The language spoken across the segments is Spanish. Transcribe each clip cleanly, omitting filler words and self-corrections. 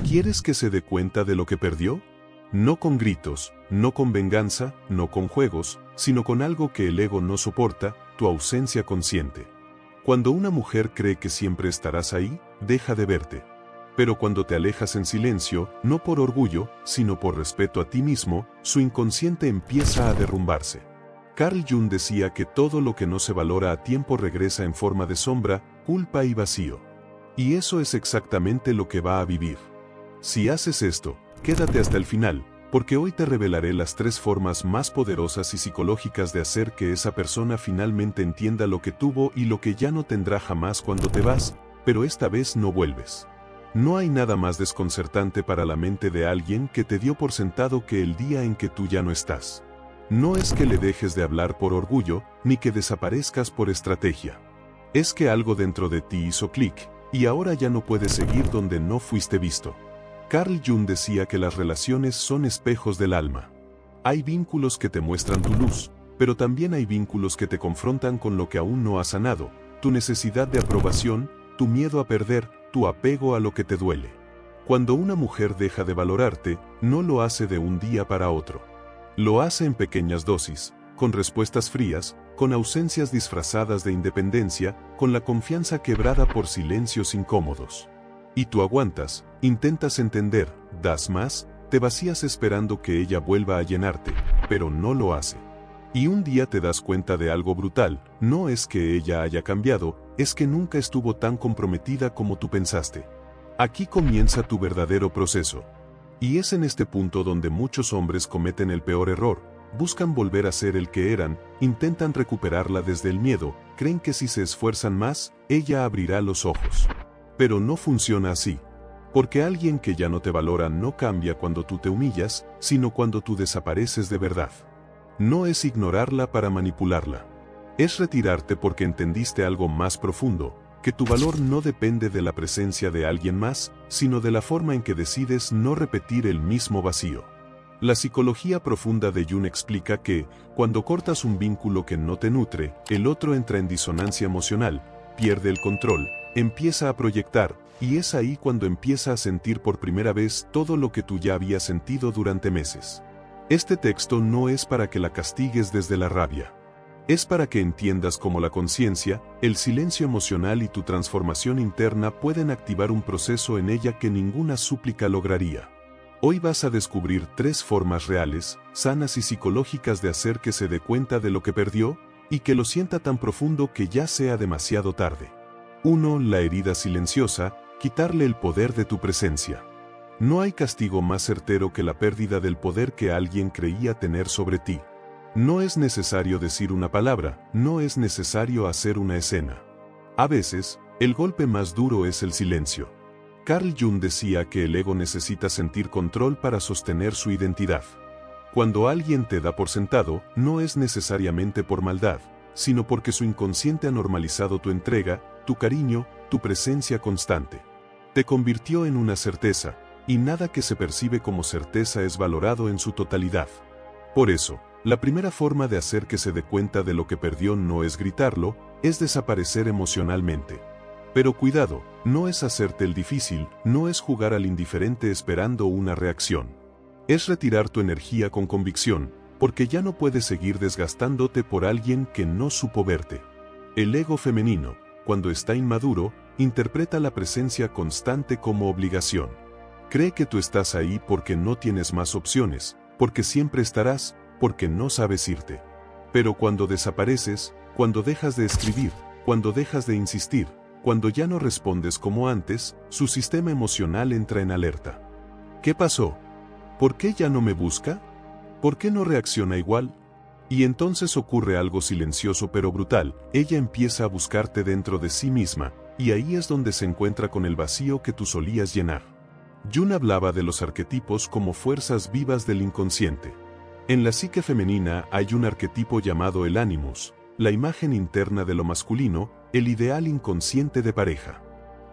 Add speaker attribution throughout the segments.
Speaker 1: ¿Quieres que se dé cuenta de lo que perdió? No con gritos, no con venganza, no con juegos, sino con algo que el ego no soporta, tu ausencia consciente. Cuando una mujer cree que siempre estarás ahí, deja de verte. Pero cuando te alejas en silencio, no por orgullo, sino por respeto a ti mismo, su inconsciente empieza a derrumbarse. Carl Jung decía que todo lo que no se valora a tiempo regresa en forma de sombra, culpa y vacío. Y eso es exactamente lo que va a vivir. Si haces esto, quédate hasta el final, porque hoy te revelaré las 3 formas más poderosas y psicológicas de hacer que esa persona finalmente entienda lo que tuvo y lo que ya no tendrá jamás cuando te vas, pero esta vez no vuelves. No hay nada más desconcertante para la mente de alguien que te dio por sentado que el día en que tú ya no estás. No es que le dejes de hablar por orgullo, ni que desaparezcas por estrategia. Es que algo dentro de ti hizo clic, y ahora ya no puedes seguir donde no fuiste visto. Carl Jung decía que las relaciones son espejos del alma. Hay vínculos que te muestran tu luz, pero también hay vínculos que te confrontan con lo que aún no has sanado, tu necesidad de aprobación, tu miedo a perder, tu apego a lo que te duele. Cuando una mujer deja de valorarte, no lo hace de un día para otro. Lo hace en pequeñas dosis, con respuestas frías, con ausencias disfrazadas de independencia, con la confianza quebrada por silencios incómodos. Y tú aguantas, intentas entender, das más, te vacías esperando que ella vuelva a llenarte, pero no lo hace. Y un día te das cuenta de algo brutal, no es que ella haya cambiado, es que nunca estuvo tan comprometida como tú pensaste. Aquí comienza tu verdadero proceso. Y es en este punto donde muchos hombres cometen el peor error, buscan volver a ser el que eran, intentan recuperarla desde el miedo, creen que si se esfuerzan más, ella abrirá los ojos. Pero no funciona así. Porque alguien que ya no te valora no cambia cuando tú te humillas, sino cuando tú desapareces de verdad. No es ignorarla para manipularla. Es retirarte porque entendiste algo más profundo, que tu valor no depende de la presencia de alguien más, sino de la forma en que decides no repetir el mismo vacío. La psicología profunda de Jung explica que, cuando cortas un vínculo que no te nutre, el otro entra en disonancia emocional, pierde el control, empieza a proyectar, y es ahí cuando empieza a sentir por primera vez todo lo que tú ya habías sentido durante meses. Este texto no es para que la castigues desde la rabia. Es para que entiendas cómo la conciencia, el silencio emocional y tu transformación interna pueden activar un proceso en ella que ninguna súplica lograría. Hoy vas a descubrir 3 formas reales, sanas y psicológicas de hacer que se dé cuenta de lo que perdió, y que lo sienta tan profundo que ya sea demasiado tarde. 1. La herida silenciosa, quitarle el poder de tu presencia. No hay castigo más certero que la pérdida del poder que alguien creía tener sobre ti. No es necesario decir una palabra, no es necesario hacer una escena. A veces, el golpe más duro es el silencio. Carl Jung decía que el ego necesita sentir control para sostener su identidad. Cuando alguien te da por sentado, no es necesariamente por maldad, sino porque su inconsciente ha normalizado tu entrega, tu cariño, tu presencia constante. Te convirtió en una certeza, y nada que se percibe como certeza es valorado en su totalidad. Por eso, la primera forma de hacer que se dé cuenta de lo que perdió no es gritarlo, es desaparecer emocionalmente. Pero cuidado, no es hacerte el difícil, no es jugar al indiferente esperando una reacción. Es retirar tu energía con convicción, porque ya no puedes seguir desgastándote por alguien que no supo verte. El ego femenino, cuando está inmaduro, interpreta la presencia constante como obligación. Cree que tú estás ahí porque no tienes más opciones, porque siempre estarás, porque no sabes irte. Pero cuando desapareces, cuando dejas de escribir, cuando dejas de insistir, cuando ya no respondes como antes, su sistema emocional entra en alerta. ¿Qué pasó? ¿Por qué ya no me busca? ¿Por qué no reacciona igual? Y entonces ocurre algo silencioso pero brutal, ella empieza a buscarte dentro de sí misma, y ahí es donde se encuentra con el vacío que tú solías llenar. Jung hablaba de los arquetipos como fuerzas vivas del inconsciente. En la psique femenina hay un arquetipo llamado el animus, la imagen interna de lo masculino, el ideal inconsciente de pareja.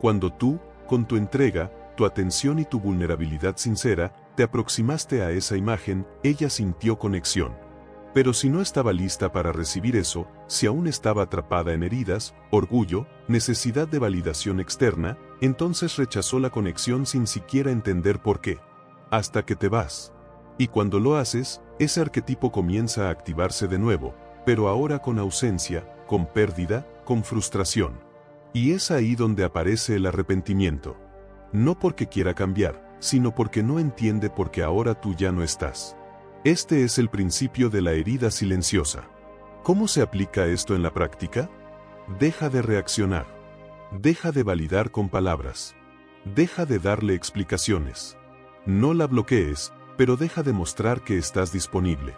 Speaker 1: Cuando tú, con tu entrega, tu atención y tu vulnerabilidad sincera, te aproximaste a esa imagen, ella sintió conexión. Pero si no estaba lista para recibir eso, si aún estaba atrapada en heridas, orgullo, necesidad de validación externa, entonces rechazó la conexión sin siquiera entender por qué. Hasta que te vas. Y cuando lo haces, ese arquetipo comienza a activarse de nuevo, pero ahora con ausencia, con pérdida, con frustración. Y es ahí donde aparece el arrepentimiento. No porque quiera cambiar, sino porque no entiende por qué ahora tú ya no estás. Este es el principio de la herida silenciosa. ¿Cómo se aplica esto en la práctica? Deja de reaccionar. Deja de validar con palabras. Deja de darle explicaciones. No la bloquees, pero deja de mostrar que estás disponible.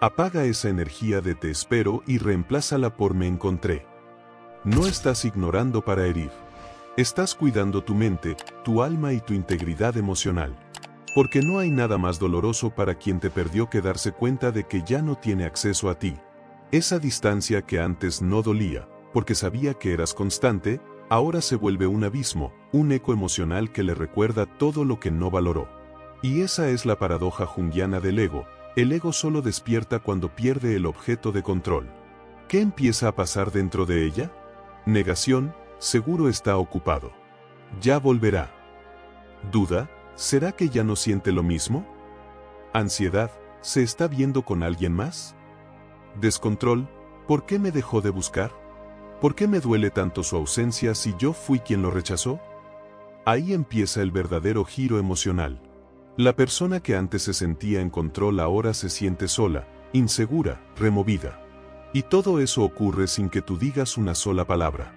Speaker 1: Apaga esa energía de te espero y reemplázala por me encontré. No estás ignorando para herir. Estás cuidando tu mente, tu alma y tu integridad emocional. Porque no hay nada más doloroso para quien te perdió que darse cuenta de que ya no tiene acceso a ti. Esa distancia que antes no dolía, porque sabía que eras constante, ahora se vuelve un abismo, un eco emocional que le recuerda todo lo que no valoró. Y esa es la paradoja junguiana del ego. El ego solo despierta cuando pierde el objeto de control. ¿Qué empieza a pasar dentro de ella? Negación, seguro está ocupado. Ya volverá. Duda, ¿será que ya no siente lo mismo? Ansiedad, ¿se está viendo con alguien más? Descontrol, ¿por qué me dejó de buscar? ¿Por qué me duele tanto su ausencia si yo fui quien lo rechazó? Ahí empieza el verdadero giro emocional. La persona que antes se sentía en control ahora se siente sola, insegura, removida. Y todo eso ocurre sin que tú digas una sola palabra.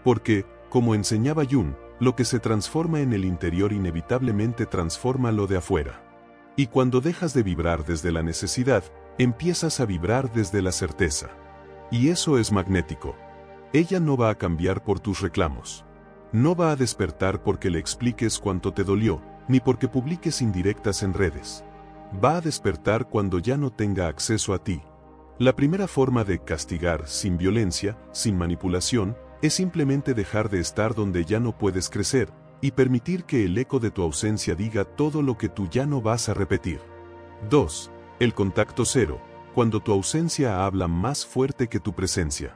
Speaker 1: Porque, como enseñaba Jung, lo que se transforma en el interior inevitablemente transforma lo de afuera. Y cuando dejas de vibrar desde la necesidad, empiezas a vibrar desde la certeza. Y eso es magnético. Ella no va a cambiar por tus reclamos. No va a despertar porque le expliques cuánto te dolió, ni porque publiques indirectas en redes. Va a despertar cuando ya no tenga acceso a ti. La primera forma de castigar sin violencia, sin manipulación, es simplemente dejar de estar donde ya no puedes crecer, y permitir que el eco de tu ausencia diga todo lo que tú ya no vas a repetir. 2. El contacto cero, cuando tu ausencia habla más fuerte que tu presencia.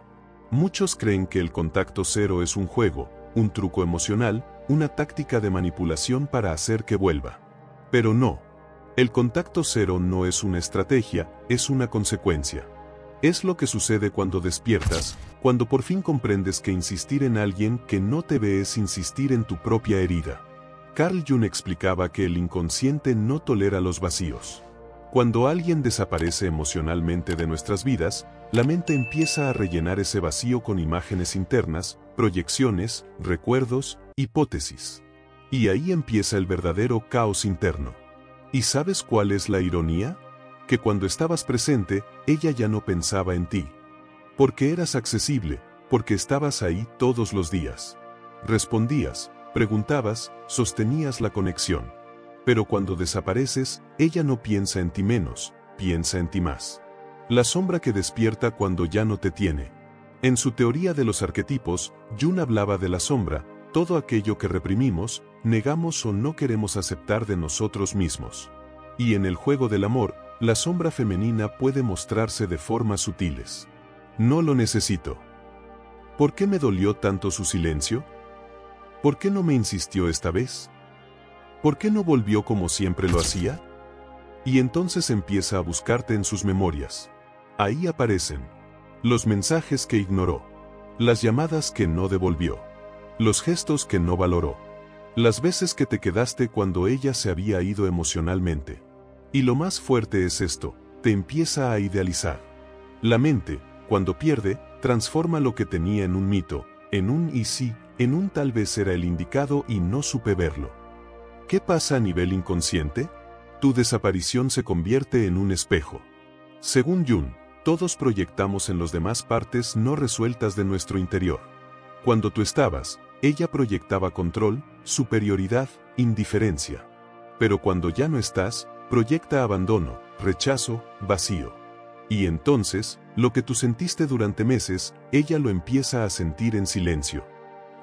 Speaker 1: Muchos creen que el contacto cero es un juego, un truco emocional, una táctica de manipulación para hacer que vuelva. Pero no. El contacto cero no es una estrategia, es una consecuencia. Es lo que sucede cuando despiertas, cuando por fin comprendes que insistir en alguien que no te ve es insistir en tu propia herida. Carl Jung explicaba que el inconsciente no tolera los vacíos. Cuando alguien desaparece emocionalmente de nuestras vidas, la mente empieza a rellenar ese vacío con imágenes internas, proyecciones, recuerdos, hipótesis. Y ahí empieza el verdadero caos interno. ¿Y sabes cuál es la ironía? Que cuando estabas presente, ella ya no pensaba en ti. Porque eras accesible, porque estabas ahí todos los días. Respondías, preguntabas, sostenías la conexión. Pero cuando desapareces, ella no piensa en ti menos, piensa en ti más. La sombra que despierta cuando ya no te tiene. En su teoría de los arquetipos, Jung hablaba de la sombra, todo aquello que reprimimos, negamos o no queremos aceptar de nosotros mismos. Y en el juego del amor, la sombra femenina puede mostrarse de formas sutiles. No lo necesito. ¿Por qué me dolió tanto su silencio? ¿Por qué no me insistió esta vez? ¿Por qué no volvió como siempre lo hacía? Y entonces empieza a buscarte en sus memorias. Ahí aparecen los mensajes que ignoró, las llamadas que no devolvió, los gestos que no valoró, las veces que te quedaste cuando ella se había ido emocionalmente. Y lo más fuerte es esto, te empieza a idealizar. La mente, cuando pierde, transforma lo que tenía en un mito, en un y sí, en un tal vez era el indicado y no supe verlo. ¿Qué pasa a nivel inconsciente? Tu desaparición se convierte en un espejo. Según Jung, todos proyectamos en los demás partes no resueltas de nuestro interior. Cuando tú estabas, ella proyectaba control, superioridad, indiferencia. Pero cuando ya no estás, proyecta abandono, rechazo, vacío. Y entonces, lo que tú sentiste durante meses, ella lo empieza a sentir en silencio.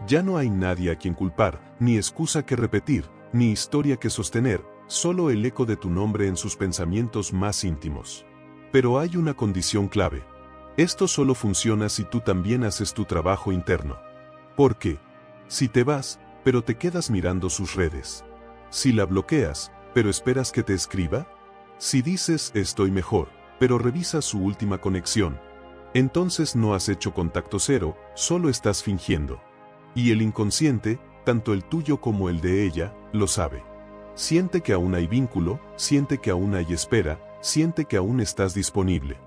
Speaker 1: Ya no hay nadie a quien culpar, ni excusa que repetir, ni historia que sostener, solo el eco de tu nombre en sus pensamientos más íntimos. Pero hay una condición clave. Esto solo funciona si tú también haces tu trabajo interno. ¿Por qué? Si te vas, pero te quedas mirando sus redes. Si la bloqueas, pero esperas que te escriba. Si dices estoy mejor, pero revisas su última conexión. Entonces no has hecho contacto cero, solo estás fingiendo. Y el inconsciente, tanto el tuyo como el de ella, lo sabe. Siente que aún hay vínculo, siente que aún hay espera, siente que aún estás disponible.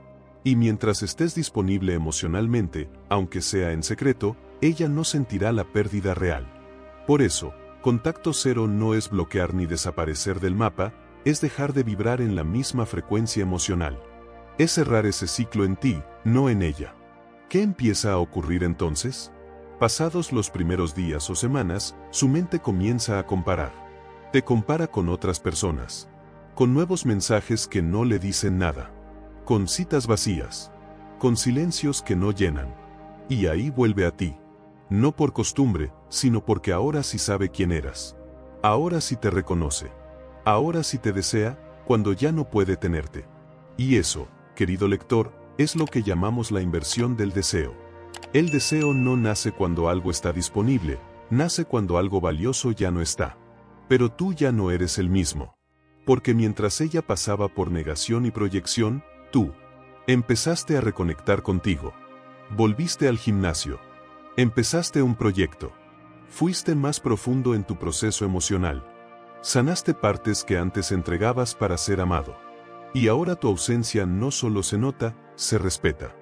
Speaker 1: Y mientras estés disponible emocionalmente, aunque sea en secreto, ella no sentirá la pérdida real. Por eso, contacto cero no es bloquear ni desaparecer del mapa, es dejar de vibrar en la misma frecuencia emocional. Es cerrar ese ciclo en ti, no en ella. ¿Qué empieza a ocurrir entonces? Pasados los primeros días o semanas, su mente comienza a comparar. Te compara con otras personas. Con nuevos mensajes que no le dicen nada. Con citas vacías. Con silencios que no llenan. Y ahí vuelve a ti. No por costumbre, sino porque ahora sí sabe quién eras. Ahora sí te reconoce. Ahora sí te desea, cuando ya no puede tenerte. Y eso, querido lector, es lo que llamamos la inversión del deseo. El deseo no nace cuando algo está disponible, nace cuando algo valioso ya no está. Pero tú ya no eres el mismo. Porque mientras ella pasaba por negación y proyección, tú empezaste a reconectar contigo. Volviste al gimnasio. Empezaste un proyecto. Fuiste más profundo en tu proceso emocional. Sanaste partes que antes entregabas para ser amado. Y ahora tu ausencia no solo se nota, se respeta.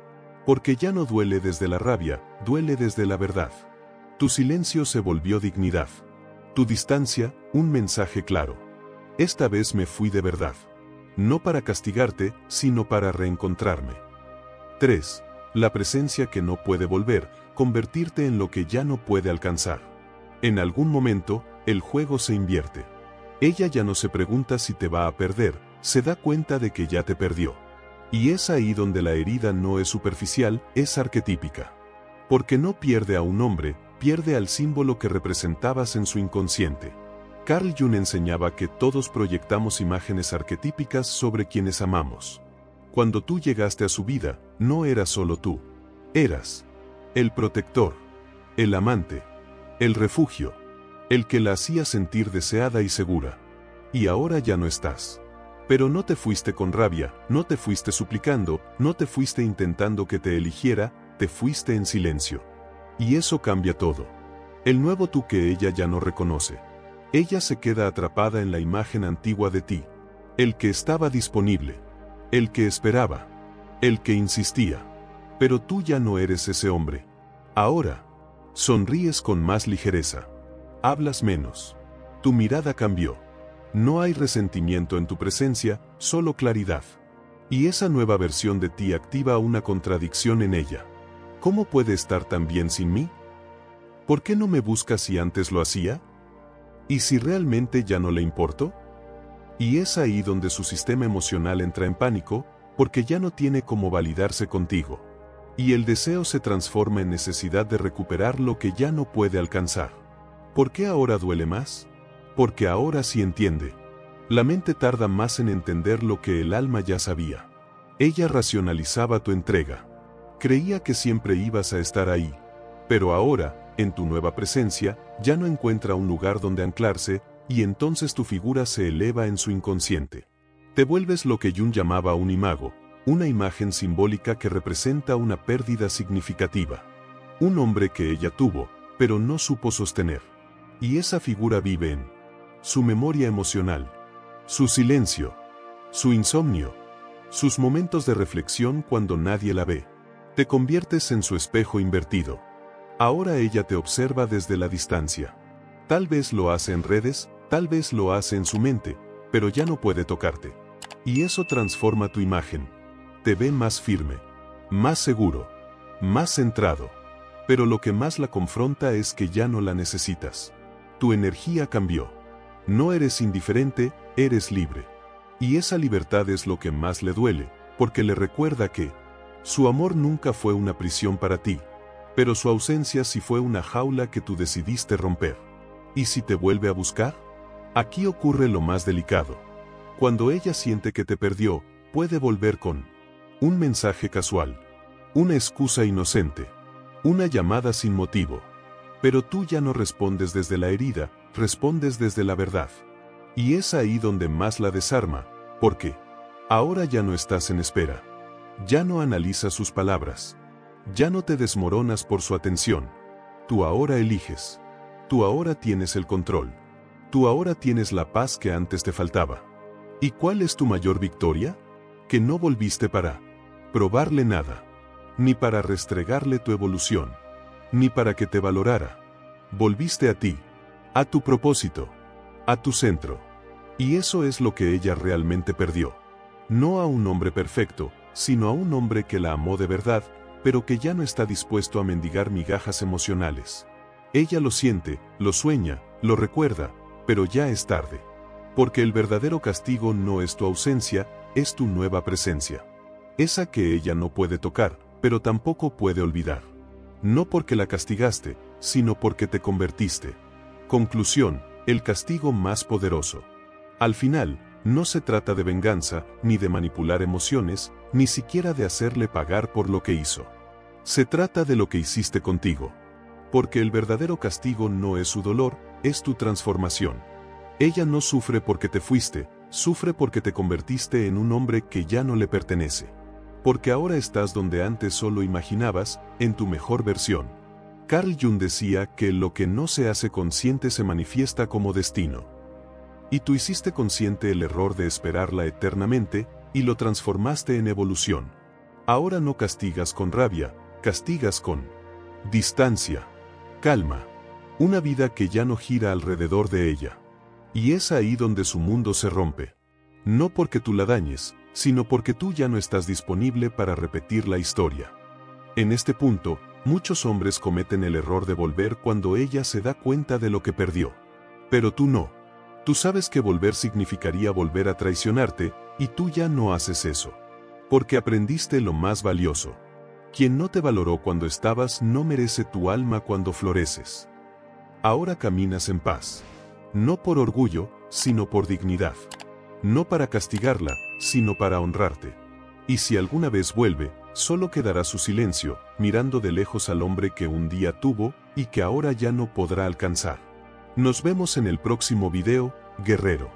Speaker 1: Porque ya no duele desde la rabia, duele desde la verdad. Tu silencio se volvió dignidad. Tu distancia, un mensaje claro. Esta vez me fui de verdad. No para castigarte, sino para reencontrarme. 3. La presencia que no puede volver, convertirte en lo que ya no puede alcanzar. En algún momento, el juego se invierte. Ella ya no se pregunta si te va a perder, se da cuenta de que ya te perdió. Y es ahí donde la herida no es superficial, es arquetípica. Porque no pierde a un hombre, pierde al símbolo que representabas en su inconsciente. Carl Jung enseñaba que todos proyectamos imágenes arquetípicas sobre quienes amamos. Cuando tú llegaste a su vida, no eras solo tú. Eras el protector, el amante, el refugio, el que la hacía sentir deseada y segura. Y ahora ya no estás. Pero no te fuiste con rabia, no te fuiste suplicando, no te fuiste intentando que te eligiera, te fuiste en silencio. Y eso cambia todo. El nuevo tú que ella ya no reconoce. Ella se queda atrapada en la imagen antigua de ti. El que estaba disponible. El que esperaba. El que insistía. Pero tú ya no eres ese hombre. Ahora, sonríes con más ligereza. Hablas menos. Tu mirada cambió. No hay resentimiento en tu presencia, solo claridad. Y esa nueva versión de ti activa una contradicción en ella. ¿Cómo puede estar tan bien sin mí? ¿Por qué no me busca si antes lo hacía? ¿Y si realmente ya no le importo? Y es ahí donde su sistema emocional entra en pánico, porque ya no tiene cómo validarse contigo. Y el deseo se transforma en necesidad de recuperar lo que ya no puede alcanzar. ¿Por qué ahora duele más? Porque ahora sí entiende. La mente tarda más en entender lo que el alma ya sabía. Ella racionalizaba tu entrega. Creía que siempre ibas a estar ahí. Pero ahora, en tu nueva presencia, ya no encuentra un lugar donde anclarse, y entonces tu figura se eleva en su inconsciente. Te vuelves lo que Jung llamaba un imago, una imagen simbólica que representa una pérdida significativa. Un hombre que ella tuvo, pero no supo sostener. Y esa figura vive en su memoria emocional, su silencio, su insomnio, sus momentos de reflexión cuando nadie la ve. Te conviertes en su espejo invertido. Ahora ella te observa desde la distancia. Tal vez lo hace en redes, tal vez lo hace en su mente, pero ya no puede tocarte. Y eso transforma tu imagen. Te ve más firme, más seguro, más centrado. Pero lo que más la confronta es que ya no la necesitas. Tu energía cambió. No eres indiferente, eres libre. Y esa libertad es lo que más le duele, porque le recuerda que su amor nunca fue una prisión para ti. Pero su ausencia sí fue una jaula que tú decidiste romper. ¿Y si te vuelve a buscar? Aquí ocurre lo más delicado. Cuando ella siente que te perdió, puede volver con Un mensaje casual. Una excusa inocente. Una llamada sin motivo. Pero tú ya no respondes desde la herida, respondes desde la verdad. Y es ahí donde más la desarma, porque ahora ya no estás en espera. Ya no analizas sus palabras. Ya no te desmoronas por su atención. Tú ahora eliges. Tú ahora tienes el control. Tú ahora tienes la paz que antes te faltaba. ¿Y cuál es tu mayor victoria? Que no volviste para probarle nada, ni para restregarle tu evolución, ni para que te valorara. Volviste a ti, a tu propósito, a tu centro. Y eso es lo que ella realmente perdió. No a un hombre perfecto, sino a un hombre que la amó de verdad, pero que ya no está dispuesto a mendigar migajas emocionales. Ella lo siente, lo sueña, lo recuerda, pero ya es tarde. Porque el verdadero castigo no es tu ausencia, es tu nueva presencia. Esa que ella no puede tocar, pero tampoco puede olvidar. No porque la castigaste, sino porque te convertiste. Conclusión, el castigo más poderoso. Al final, no se trata de venganza, ni de manipular emociones, ni siquiera de hacerle pagar por lo que hizo. Se trata de lo que hiciste contigo. Porque el verdadero castigo no es su dolor, es tu transformación. Ella no sufre porque te fuiste, sufre porque te convertiste en un hombre que ya no le pertenece. Porque ahora estás donde antes solo imaginabas, en tu mejor versión. Carl Jung decía que lo que no se hace consciente se manifiesta como destino. Y tú hiciste consciente el error de esperarla eternamente, y lo transformaste en evolución. Ahora no castigas con rabia, castigas con distancia, calma. Una vida que ya no gira alrededor de ella. Y es ahí donde su mundo se rompe. No porque tú la dañes, sino porque tú ya no estás disponible para repetir la historia. En este punto, muchos hombres cometen el error de volver cuando ella se da cuenta de lo que perdió. Pero tú no. Tú sabes que volver significaría volver a traicionarte, y tú ya no haces eso. Porque aprendiste lo más valioso. Quien no te valoró cuando estabas no merece tu alma cuando floreces. Ahora caminas en paz. No por orgullo, sino por dignidad. No para castigarla, sino para honrarte. Y si alguna vez vuelve, solo quedará su silencio, mirando de lejos al hombre que un día tuvo, y que ahora ya no podrá alcanzar. Nos vemos en el próximo video, guerrero.